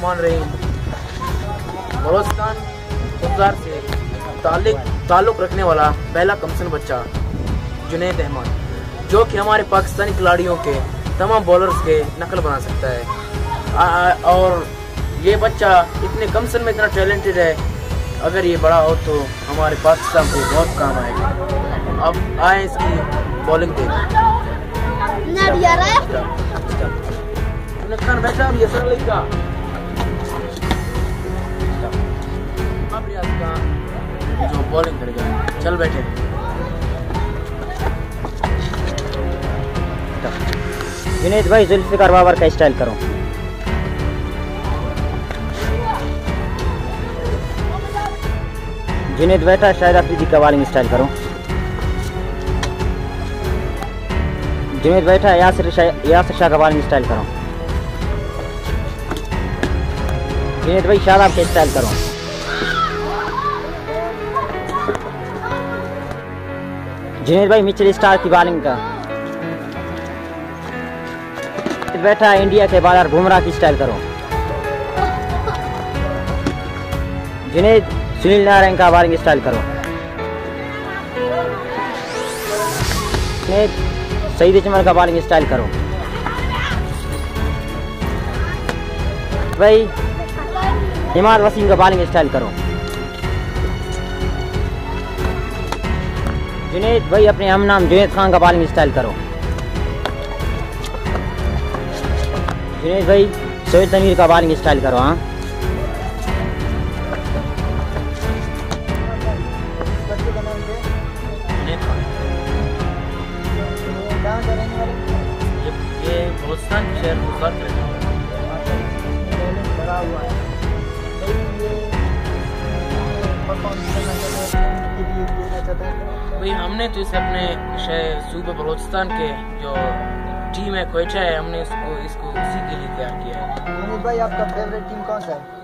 बिस्मिल्लाहिर्रहमानिर्रहीम। बलोचिस्तान गुलजार से ताल्लुक़ रखने वाला पहला कमसन बच्चा जुनैद अहमद, जो कि हमारे पाकिस्तानी खिलाड़ियों के तमाम बॉलर्स के नकल बना सकता है। और ये बच्चा इतने कम समय में इतना टैलेंटेड है, अगर ये बड़ा हो तो हमारे पाकिस्तान को बहुत काम आएगा। अब आए इसकी बॉलिंग देखें। बैठा अब ये सर लेगा अब रियाज का जो बॉलिंग करेगा, चल बैठे। जुनैद भाई जुल्फिकार बाबर का स्टाइल करो। जुनैद बैठा, शाहिद अफरीदी का बॉलिंग स्टाइल करो। जुनैद बैठा, यासिर शाह का बॉलिंग स्टाइल करो। जुनैद भाई शादाब का स्टाइल करो। जुनैद भाई मिचेल स्टार की बॉलिंग का। बैठा, इंडिया के बॉलर बुमराह की स्टाइल करो। जुनैद सुनील नारायण का बॉलिंग स्टाइल करो। जुनैद सईद अजमल का बॉलिंग स्टाइल करो। भाई इमाद वसीम का बॉलिंग स्टाइल करो। जुनैद भाई अपने हम नाम जुनैद खान का बॉलिंग स्टाइल करो। जुनैद भाई सैयद तनवीर का बॉलिंग स्टाइल करो। हाँ ये बलोचिस्तान शहर गुलजार का बड़ा हुआ है। भाई हमने तो इसे अपने सूबे बलोचिस्तान के जो टीम है क्वेटा है, हमने इसको इसी के लिए तैयार किया है। भाई आपका फेवरेट टीम कौन सा है?